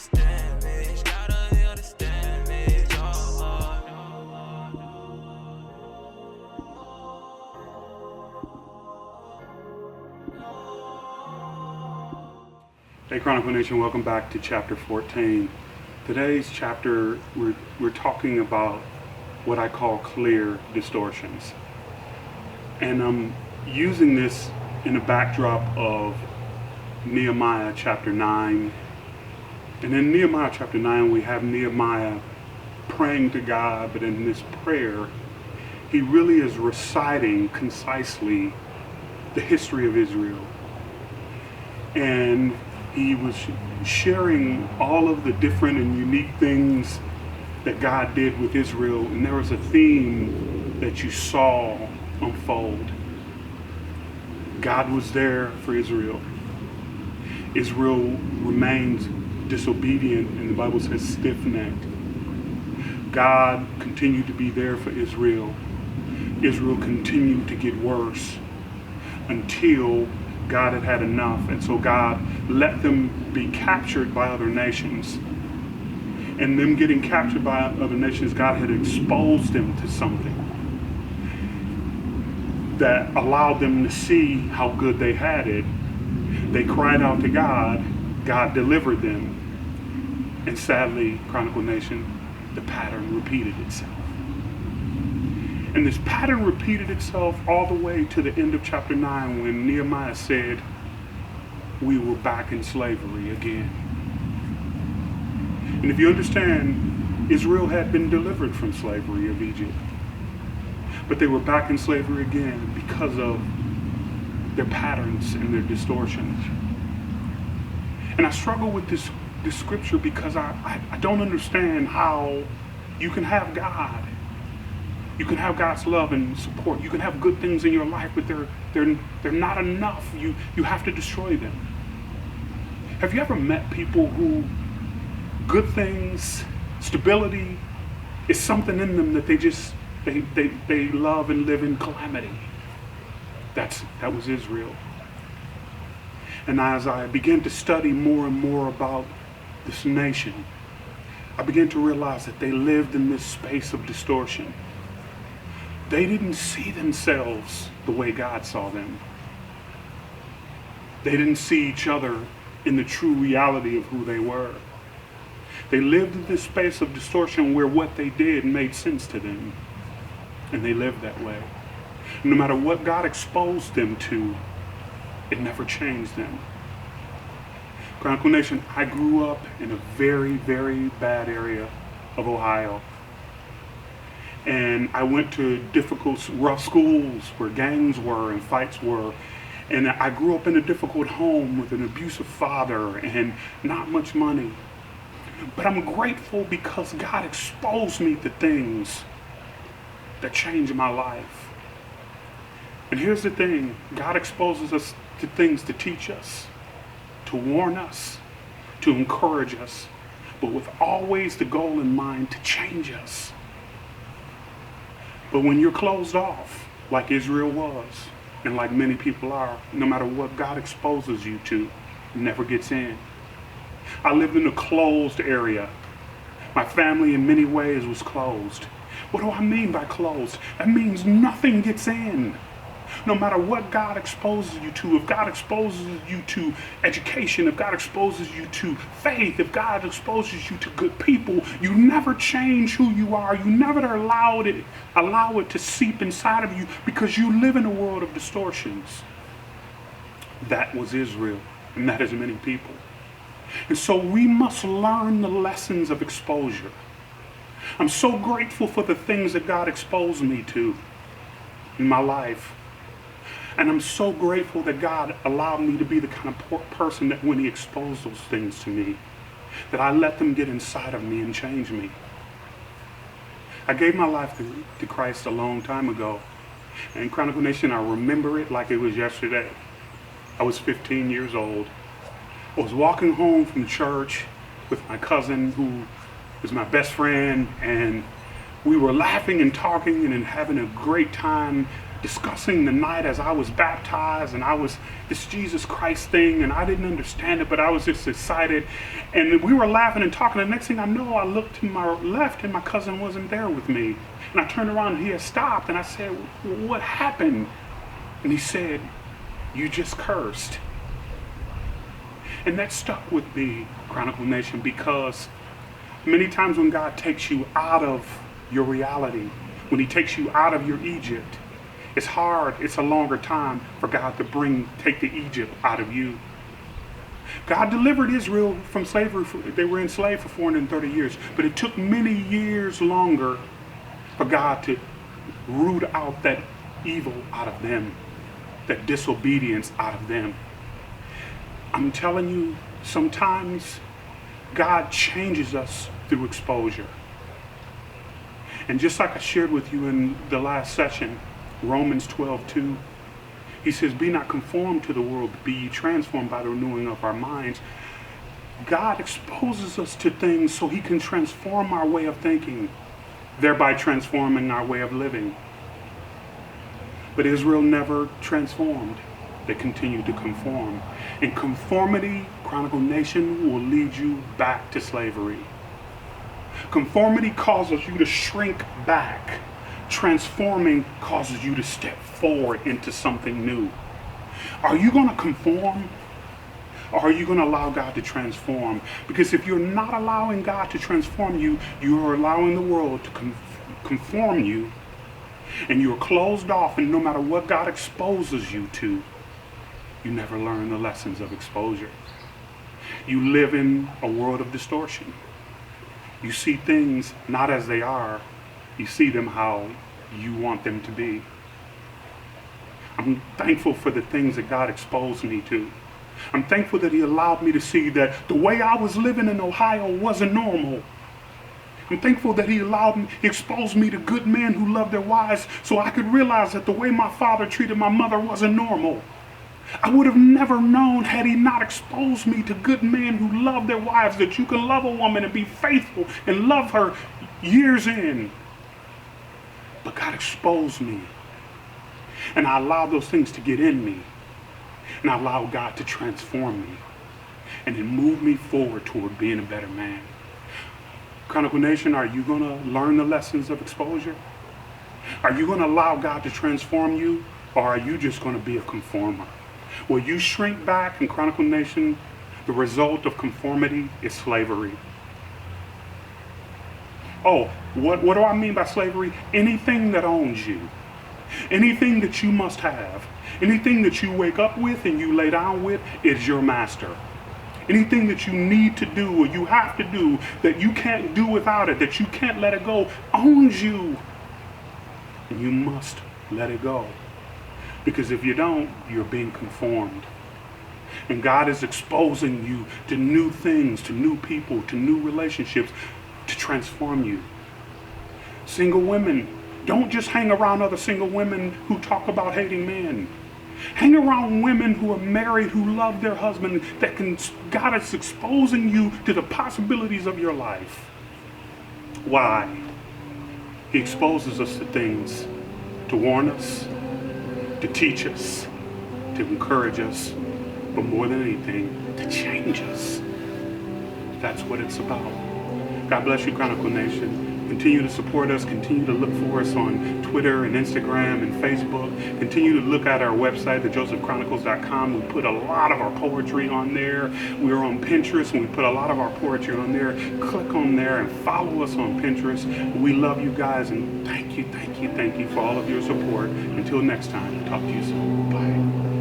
this damage, gotta heal this damage. Oh, Hey Chronicle Nation, welcome back to chapter 14. Today's chapter, we're talking about what I call clear distortions. And I'm using this in a backdrop of Nehemiah chapter 9. And in Nehemiah chapter 9, we have Nehemiah praying to God, but in this prayer, he really is reciting concisely the history of Israel. And he was sharing all of the different and unique things that God did with Israel, and there was a theme that you saw unfold. God was there for Israel. Israel remained disobedient, and the Bible says stiff-necked. God continued to be there for Israel. Israel continued to get worse until God had had enough, and so God let them be captured by other nations. And them getting captured by other nations, God had exposed them to something that allowed them to see how good they had it. They cried out to God, God delivered them, and sadly, Chronicle Nation, the pattern repeated itself. And this pattern repeated itself all the way to the end of chapter 9 when Nehemiah said, we were back in slavery again. And if you understand, Israel had been delivered from slavery of Egypt. But they were back in slavery again because of their patterns and their distortions. And I struggle with this scripture because I don't understand how you can have God. You can have God's love and support. You can have good things in your life, but they're not enough. You have to destroy them. Have you ever met people who good things, stability, is something in them that they love and live in calamity? That was Israel. And as I began to study more and more about this nation, I began to realize that they lived in this space of distortion. They didn't see themselves the way God saw them. They didn't see each other in the true reality of who they were. They lived in this space of distortion where what they did made sense to them. And they lived that way. No matter what God exposed them to, it never changed them. Chronicle Nation, I grew up in a very, very bad area of Ohio. And I went to difficult, rough schools where gangs were and fights were. And I grew up in a difficult home with an abusive father and not much money. But I'm grateful because God exposed me to things that changed my life. And here's the thing, God exposes us to things to teach us, to warn us, to encourage us, but with always the goal in mind to change us. But when you're closed off, like Israel was, and like many people are, no matter what God exposes you to, it never gets in. I lived in a closed area. My family in many ways was closed. What do I mean by closed? That means nothing gets in. No matter what God exposes you to, if God exposes you to education, if God exposes you to faith, if God exposes you to good people, you never change who you are. You never allow it to seep inside of you because you live in a world of distortions. That was Israel, and that is many people. And so we must learn the lessons of exposure. I'm so grateful for the things that God exposed me to in my life. And I'm so grateful that God allowed me to be the kind of person that when he exposed those things to me, that I let them get inside of me and change me. I gave my life to Christ a long time ago. And Chronicle Nation, I remember it like it was yesterday. I was 15 years old. I was walking home from church with my cousin who was my best friend, and we were laughing and talking and having a great time discussing the night as I was baptized, and I was this Jesus Christ thing, and I didn't understand it, but I was just excited. And we were laughing and talking. The next thing I know, I looked to my left and my cousin wasn't there with me. And I turned around and he had stopped, and I said, "What happened?" And he said, "You just cursed." And that stuck with me, Chronicle Nation, because many times when God takes you out of your reality, when he takes you out of your Egypt, it's hard, it's a longer time for God to take the Egypt out of you. God delivered Israel from slavery. They were enslaved for 430 years, but it took many years longer for God to root out that evil out of them, that disobedience out of them. I'm telling you, sometimes God changes us through exposure. And just like I shared with you in the last session, Romans 12:2, he says, "Be not conformed to the world, but be ye transformed by the renewing of our minds." God exposes us to things so he can transform our way of thinking, thereby transforming our way of living. But Israel never transformed. They continued to conform. And conformity, Chronicle Nation, will lead you back to slavery. Conformity causes you to shrink back. Transforming causes you to step forward into something new. Are you going to conform? Or are you going to allow God to transform? Because if you're not allowing God to transform you, you are allowing the world to conform you, and you're closed off, and no matter what God exposes you to, you never learn the lessons of exposure. You live in a world of distortion. You see things not as they are, you see them how you want them to be. I'm thankful for the things that God exposed me to. I'm thankful that he allowed me to see that the way I was living in Ohio wasn't normal. I'm thankful that he exposed me to good men who loved their wives so I could realize that the way my father treated my mother wasn't normal. I would have never known had he not exposed me to good men who love their wives, that you can love a woman and be faithful and love her years in. But God exposed me. And I allowed those things to get in me. And I allowed God to transform me. And then move me forward toward being a better man. Chronicle Nation, are you going to learn the lessons of exposure? Are you going to allow God to transform you? Or are you just going to be a conformer? Will you shrink back in Chronicle Nation? The result of conformity is slavery. Oh, what do I mean by slavery? Anything that owns you. Anything that you must have. Anything that you wake up with and you lay down with is your master. Anything that you need to do or you have to do that you can't do without it, that you can't let it go, owns you. And you must let it go. Because if you don't, you're being conformed. And God is exposing you to new things, to new people, to new relationships, to transform you. Single women, don't just hang around other single women who talk about hating men. Hang around women who are married, who love their husband, God is exposing you to the possibilities of your life. Why? He exposes us to things to warn us, to teach us, to encourage us, but more than anything, to change us. That's what it's about. God bless you, Chronicle Nation. Continue to support us. Continue to look for us on Twitter and Instagram and Facebook. Continue to look at our website, thejosephchronicles.com. We put a lot of our poetry on there. We're on Pinterest, and we put a lot of our poetry on there. Click on there and follow us on Pinterest. We love you guys, and thank you for all of your support. Until next time, talk to you soon. Bye.